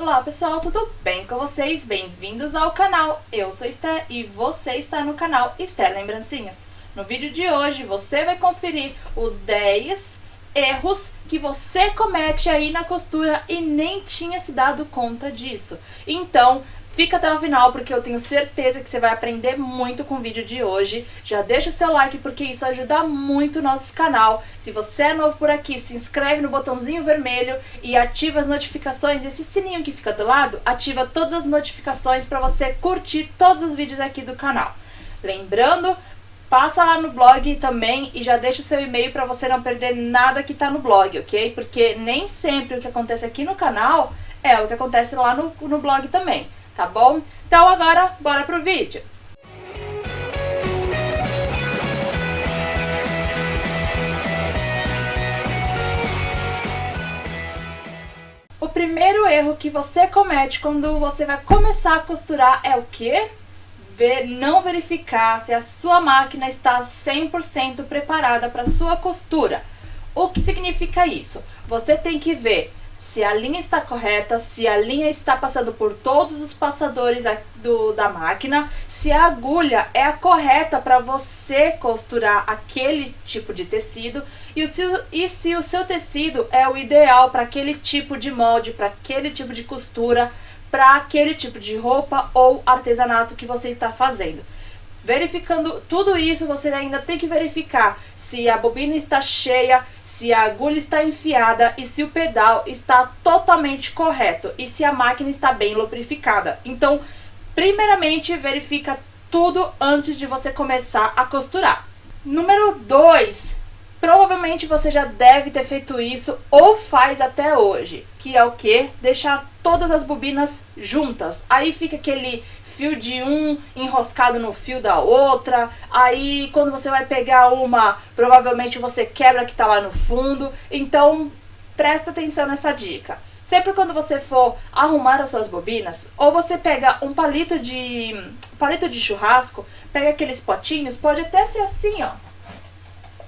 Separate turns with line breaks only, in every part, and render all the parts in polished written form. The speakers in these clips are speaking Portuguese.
Olá pessoal, tudo bem com vocês? Bem-vindos ao canal. Eu sou Esté e você está no canal Esté Lembrancinhas. No vídeo de hoje você vai conferir os 10 erros que você comete aí na costura e nem tinha se dado conta disso. Então, fica até o final porque eu tenho certeza que você vai aprender muito com o vídeo de hoje. Já deixa o seu like porque isso ajuda muito o nosso canal. Se você é novo por aqui, se inscreve no botãozinho vermelho e ativa as notificações. Esse sininho que fica do lado, ativa todas as notificações para você curtir todos os vídeos aqui do canal. Lembrando, passa lá no blog também e já deixa o seu e-mail para você não perder nada que tá no blog, ok? Porque nem sempre o que acontece aqui no canal é o que acontece lá no blog também. Tá bom? Então agora, bora pro vídeo! O primeiro erro que você comete quando você vai começar a costurar é o quê? Não verificar se a sua máquina está 100% preparada para sua costura. O que significa isso? Você tem que ver se a linha está correta, se a linha está passando por todos os passadores da máquina, se a agulha é a correta para você costurar aquele tipo de tecido e se o seu tecido é o ideal para aquele tipo de molde, para aquele tipo de costura, para aquele tipo de roupa ou artesanato que você está fazendo. Verificando tudo isso, você ainda tem que verificar se a bobina está cheia, se a agulha está enfiada e se o pedal está totalmente correto e se a máquina está bem lubrificada. Então, primeiramente, verifica tudo antes de você começar a costurar. Número 2. Provavelmente você já deve ter feito isso ou faz até hoje, que é o que? Deixar todas as bobinas juntas. Aí fica aquele fio de um enroscado no fio da outra, aí quando você vai pegar uma, provavelmente você quebra que tá lá no fundo. Então, presta atenção nessa dica. Sempre quando você for arrumar as suas bobinas, ou você pega um palito de churrasco, pega aqueles potinhos, pode até ser assim, ó.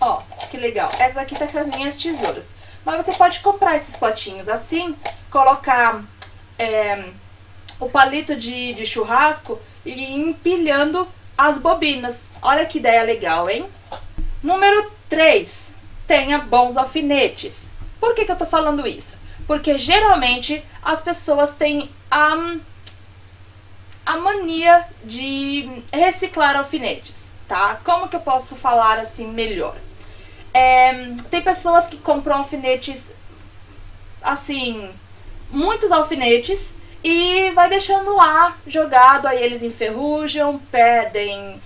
Ó, que legal. Essa daqui tá com as minhas tesouras. Mas você pode comprar esses potinhos assim, colocar o palito de churrasco e ir empilhando as bobinas. Olha que ideia legal, hein? Número 3. Tenha bons alfinetes. Por que eu tô falando isso? Porque geralmente as pessoas têm a mania de reciclar alfinetes, tá? Como que eu posso falar assim melhor? Tem pessoas que compram alfinetes, assim, muitos alfinetes, e vai deixando lá jogado, aí eles enferrujam, perdem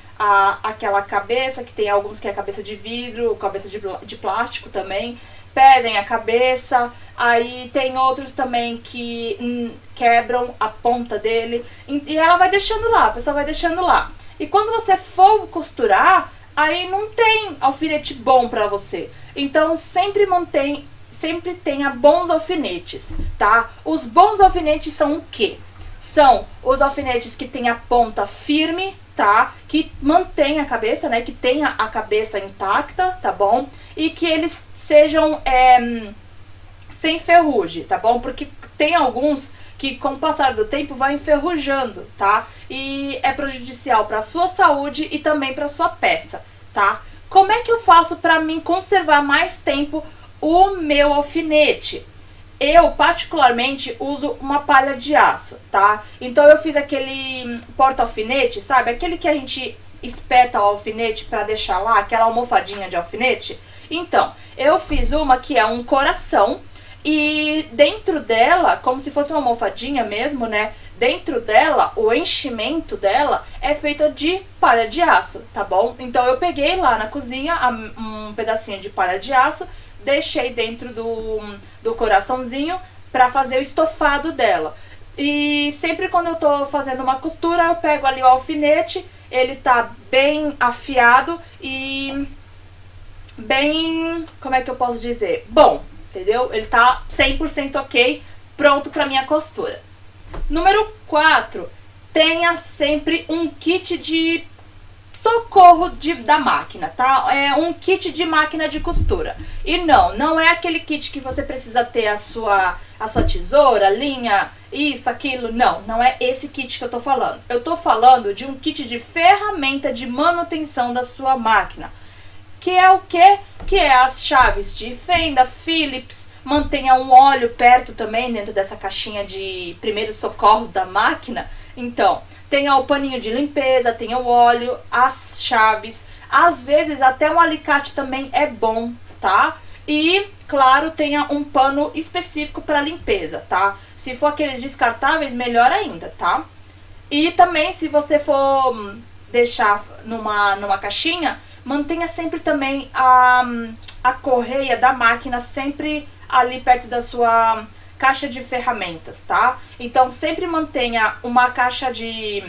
aquela cabeça, que tem alguns que é cabeça de vidro, cabeça de plástico também, perdem a cabeça, aí tem outros também que quebram a ponta dele, e ela vai deixando lá, a pessoa vai deixando lá. E quando você for costurar, aí não tem alfinete bom pra você. Então sempre tenha bons alfinetes, tá? Os bons alfinetes são o quê? São os alfinetes que tem a ponta firme, tá? Que mantém a cabeça, né? Que tenha a cabeça intacta, tá bom? E que eles sejam sem ferrugem, tá bom? Porque tem alguns que com o passar do tempo vai enferrujando, tá? E é prejudicial para sua saúde e também para sua peça, tá? Como é que eu faço para mim conservar mais tempo o meu alfinete? Eu particularmente uso uma palha de aço, tá? Então eu fiz aquele porta-alfinete, sabe? Aquele que a gente espeta o alfinete para deixar lá, aquela almofadinha de alfinete. Então, eu fiz uma que é um coração e dentro dela, como se fosse uma almofadinha mesmo, né? Dentro dela, o enchimento dela é feita de palha de aço, tá bom? Então eu peguei lá na cozinha um pedacinho de palha de aço, deixei dentro do coraçãozinho para fazer o estofado dela. E sempre quando eu tô fazendo uma costura, eu pego ali o alfinete, ele tá bem afiado e bem, como é que eu posso dizer? Bom, entendeu? Ele tá 100% ok, pronto pra minha costura. Número 4, tenha sempre um kit de socorro da máquina, tá? É um kit de máquina de costura. E não é aquele kit que você precisa ter a sua a sua tesoura, linha, isso, aquilo. Não, não é esse kit que eu tô falando. Eu tô falando de um kit de ferramenta de manutenção da sua máquina. Que é o quê? Que é as chaves de fenda, Phillips. Mantenha um óleo perto também, dentro dessa caixinha de primeiros socorros da máquina. Então, tenha o paninho de limpeza, tenha o óleo, as chaves. Às vezes, até um alicate também é bom, tá? E, claro, tenha um pano específico para limpeza, tá? Se for aqueles descartáveis, melhor ainda, tá? E também, se você for deixar numa caixinha, mantenha sempre também a correia da máquina sempre ali perto da sua caixa de ferramentas, tá? Então, sempre mantenha uma caixa de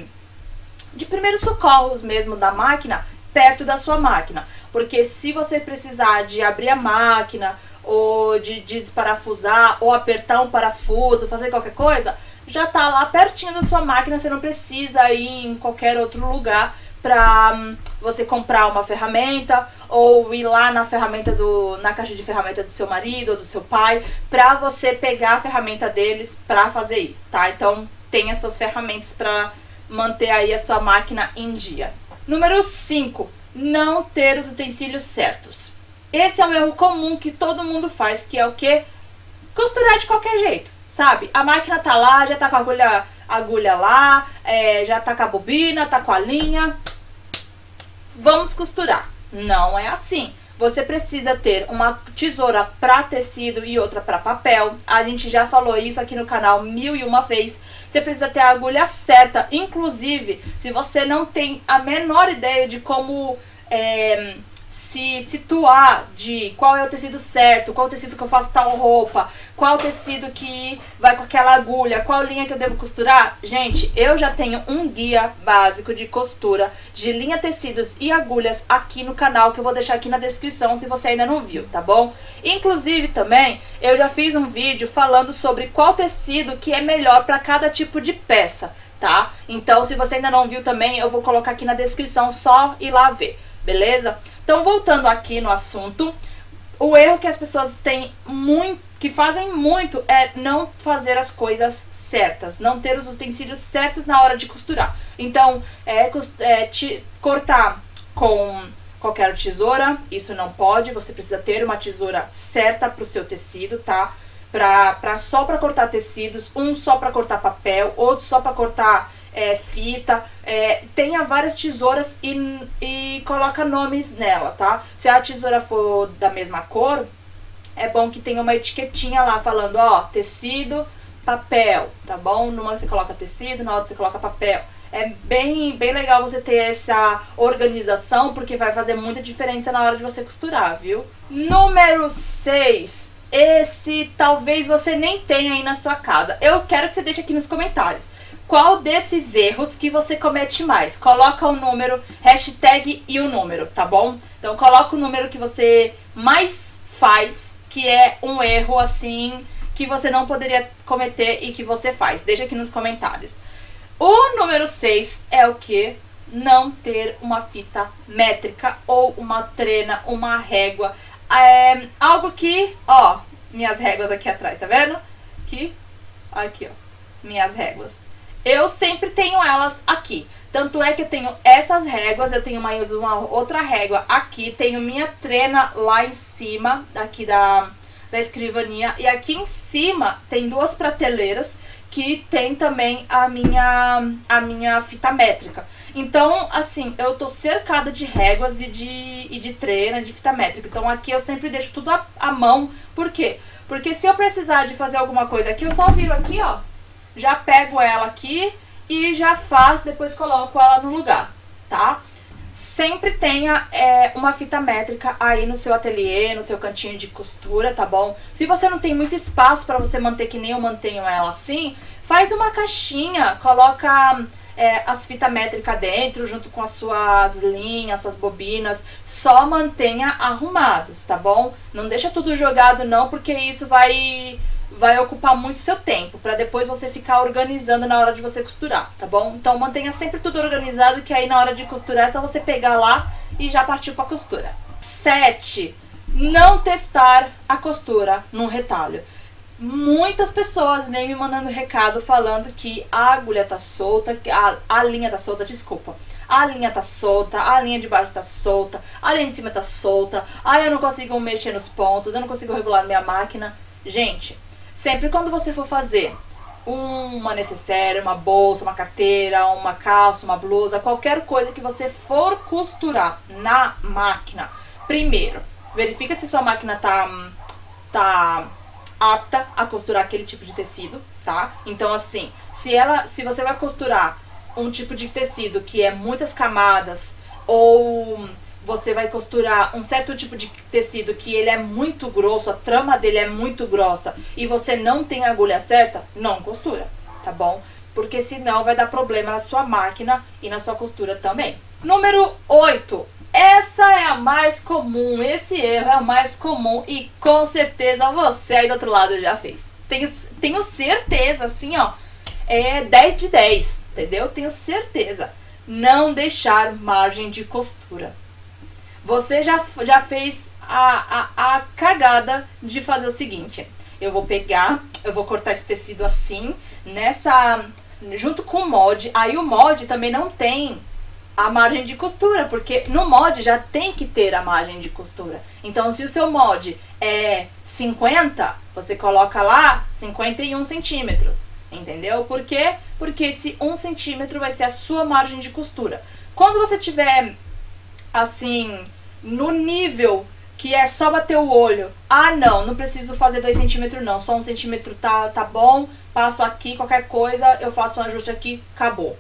primeiros socorros mesmo da máquina perto da sua máquina. Porque se você precisar de abrir a máquina, ou de desparafusar, ou apertar um parafuso, fazer qualquer coisa, já tá lá pertinho da sua máquina, você não precisa ir em qualquer outro lugar pra você comprar uma ferramenta ou ir lá na caixa de ferramenta do seu marido ou do seu pai pra você pegar a ferramenta deles pra fazer isso, tá? Então tem essas ferramentas pra manter aí a sua máquina em dia. Número 5, não ter os utensílios certos. Esse é um erro comum que todo mundo faz, que é o quê? Costurar de qualquer jeito, sabe? A máquina tá lá, já tá com a agulha lá, já tá com a bobina, tá com a linha. Vamos costurar. Não é assim. Você precisa ter uma tesoura para tecido e outra para papel. A gente já falou isso aqui no canal 1001 vezes. Você precisa ter a agulha certa. Inclusive, se você não tem a menor ideia de como se situar de qual é o tecido certo, qual é o tecido que eu faço tal roupa, qual é o tecido que vai com aquela agulha, qual linha que eu devo costurar. Gente, eu já tenho um guia básico de costura de linha, tecidos e agulhas aqui no canal, que eu vou deixar aqui na descrição se você ainda não viu, tá bom? Inclusive também, eu já fiz um vídeo falando sobre qual tecido que é melhor para cada tipo de peça, tá? Então, se você ainda não viu também, eu vou colocar aqui na descrição, só ir lá ver, beleza? Então, voltando aqui no assunto, o erro que as pessoas que fazem muito é não fazer as coisas certas, não ter os utensílios certos na hora de costurar. Então, cortar com qualquer tesoura, isso não pode, você precisa ter uma tesoura certa para o seu tecido, tá? Só para cortar tecidos, um só para cortar papel, outro só para cortar fita. Tenha várias tesouras e coloca nomes nela, tá? Se a tesoura for da mesma cor, é bom que tenha uma etiquetinha lá falando, ó, tecido, papel, tá bom? Numa você coloca tecido, na outra você coloca papel. É bem legal você ter essa organização, porque vai fazer muita diferença na hora de você costurar, viu? Número 6. Esse talvez você nem tenha aí na sua casa. Eu quero que você deixe aqui nos comentários qual desses erros que você comete mais. Coloca o número, hashtag e o número, tá bom? Então coloca o número que você mais faz, que é um erro assim que você não poderia cometer e que você faz. Deixa aqui nos comentários. O número 6 é o que? Não ter uma fita métrica ou uma trena, uma régua. Algo que, ó, minhas réguas aqui atrás, tá vendo? Aqui, ó, minhas réguas. Eu sempre tenho elas aqui. Tanto é que eu tenho essas réguas, eu tenho mais uma outra régua aqui, tenho minha trena lá em cima, aqui da escrivaninha. E aqui em cima tem duas prateleiras que tem também a minha fita métrica. Então, assim, eu tô cercada de réguas e de trena, de fita métrica. Então aqui eu sempre deixo tudo à mão. Por quê? Porque se eu precisar de fazer alguma coisa aqui, eu só viro aqui, ó. Já pego ela aqui e já faço, depois coloco ela no lugar, tá? Sempre tenha uma fita métrica aí no seu ateliê, no seu cantinho de costura, tá bom? Se você não tem muito espaço pra você manter que nem eu mantenho ela assim, faz uma caixinha, coloca as fitas métricas dentro, junto com as suas linhas, suas bobinas. Só mantenha arrumados, tá bom? Não deixa tudo jogado não, porque isso vai ocupar muito seu tempo, pra depois você ficar organizando na hora de você costurar, tá bom? Então mantenha sempre tudo organizado, que aí na hora de costurar é só você pegar lá e já partiu pra costura. 7. Não testar a costura num retalho. Muitas pessoas vêm me mandando recado falando que a agulha tá solta, que a linha tá solta, desculpa. A linha tá solta, a linha de baixo tá solta, a linha de cima tá solta. Eu não consigo mexer nos pontos, eu não consigo regular minha máquina. Gente, sempre quando você for fazer uma necessaire, uma bolsa, uma carteira, uma calça, uma blusa, qualquer coisa que você for costurar na máquina, primeiro, verifica se sua máquina tá apta a costurar aquele tipo de tecido, tá? Então, assim, se você vai costurar um tipo de tecido que é muitas camadas, ou você vai costurar um certo tipo de tecido que ele é muito grosso, a trama dele é muito grossa, e você não tem a agulha certa, não costura, tá bom? Porque senão vai dar problema na sua máquina e na sua costura também. Número 8. Essa é a mais comum, esse erro é o mais comum e com certeza você aí do outro lado já fez. Tenho certeza, assim, ó, é 10 de 10, entendeu? Tenho certeza. Não deixar margem de costura. Você já fez a cagada de fazer o seguinte: eu vou cortar esse tecido assim, junto com o molde. Aí o molde também não tem a margem de costura, porque no molde já tem que ter a margem de costura. Então, se o seu molde é 50, você coloca lá 51 centímetros, entendeu? Por quê? Porque esse 1 centímetro vai ser a sua margem de costura. Quando você tiver, assim, no nível que é só bater o olho, não preciso fazer 2 centímetros não, só 1 centímetro tá bom, passo aqui, qualquer coisa, eu faço um ajuste aqui, acabou.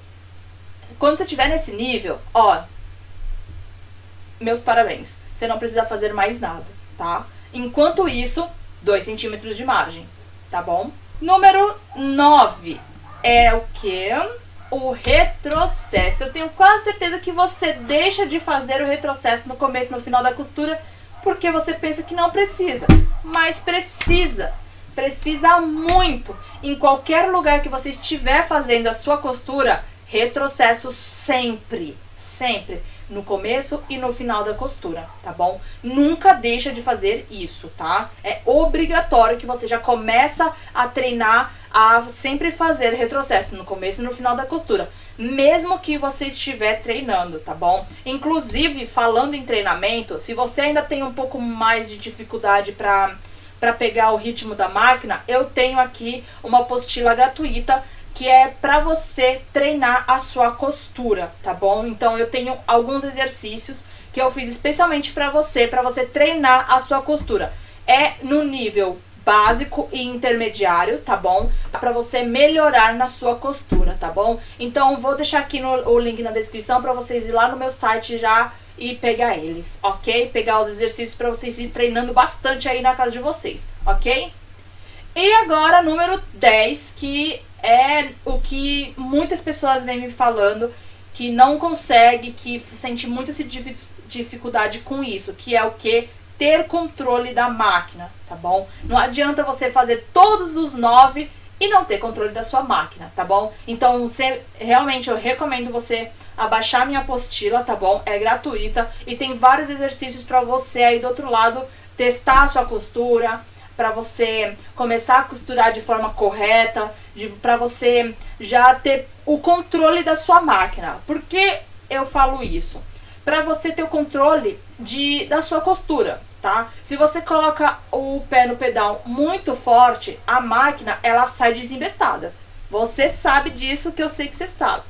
Quando você estiver nesse nível, meus parabéns. Você não precisa fazer mais nada, tá? Enquanto isso, 2 centímetros de margem, tá bom? Número 9 é o quê? O retrocesso. Eu tenho quase certeza que você deixa de fazer o retrocesso no começo e no final da costura porque você pensa que não precisa. Mas precisa. Precisa muito. Em qualquer lugar que você estiver fazendo a sua costura, retrocesso sempre, sempre, no começo e no final da costura, tá bom? Nunca deixa de fazer isso, tá? É obrigatório que você já começa a treinar a sempre fazer retrocesso no começo e no final da costura, mesmo que você estiver treinando, tá bom? Inclusive, falando em treinamento, se você ainda tem um pouco mais de dificuldade para pegar o ritmo da máquina, eu tenho aqui uma apostila gratuita que é para você treinar a sua costura, tá bom? Então eu tenho alguns exercícios que eu fiz especialmente para você treinar a sua costura. É no nível básico e intermediário, tá bom? Para você melhorar na sua costura, tá bom? Então vou deixar aqui o link na descrição para vocês ir lá no meu site já e pegar eles, ok? Pegar os exercícios para vocês ir treinando bastante aí na casa de vocês, ok? E agora, número 10, que é o que muitas pessoas vêm me falando, que não consegue, que sente muita dificuldade com isso, que é o que? Ter controle da máquina, tá bom? Não adianta você fazer todos os 9 e não ter controle da sua máquina, tá bom? Então, realmente eu recomendo você abaixar minha apostila, tá bom? É gratuita e tem vários exercícios para você aí do outro lado testar a sua costura, para você começar a costurar de forma correta, para você já ter o controle da sua máquina. Por que eu falo isso? Para você ter o controle da sua costura, tá? Se você coloca o pé no pedal muito forte, a máquina, ela sai desembestada. Você sabe disso, que eu sei que você sabe.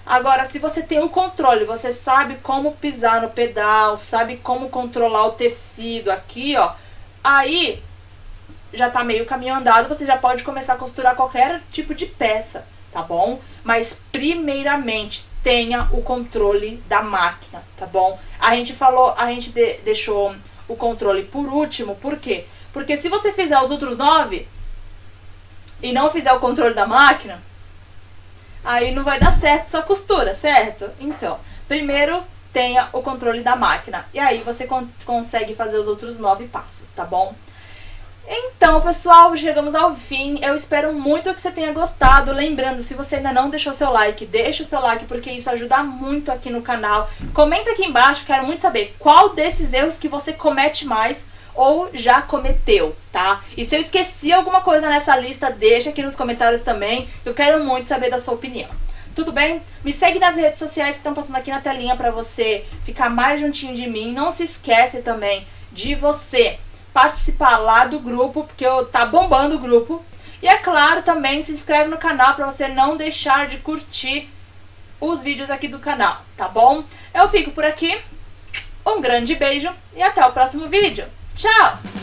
Agora, se você tem o controle, você sabe como pisar no pedal, sabe como controlar o tecido aqui, ó, aí já tá meio caminho andado, você já pode começar a costurar qualquer tipo de peça, tá bom? Mas primeiramente tenha o controle da máquina, tá bom? A gente deixou o controle por último, por quê? Porque se você fizer os outros 9 e não fizer o controle da máquina, aí não vai dar certo sua costura, certo? Então, primeiro tenha o controle da máquina e aí você consegue fazer os outros 9 passos, tá bom? Então, pessoal, chegamos ao fim. Eu espero muito que você tenha gostado. Lembrando, se você ainda não deixou seu like, deixa o seu like, porque isso ajuda muito aqui no canal. Comenta aqui embaixo, quero muito saber qual desses erros que você comete mais, ou já cometeu, tá? E se eu esqueci alguma coisa nessa lista, deixa aqui nos comentários também, que eu quero muito saber da sua opinião. Tudo bem? Me segue nas redes sociais que estão passando aqui na telinha pra você ficar mais juntinho de mim. Não se esquece também de você participar lá do grupo, porque tá bombando o grupo. E é claro, também se inscreve no canal pra você não deixar de curtir os vídeos aqui do canal, tá bom? Eu fico por aqui, um grande beijo e até o próximo vídeo. Tchau!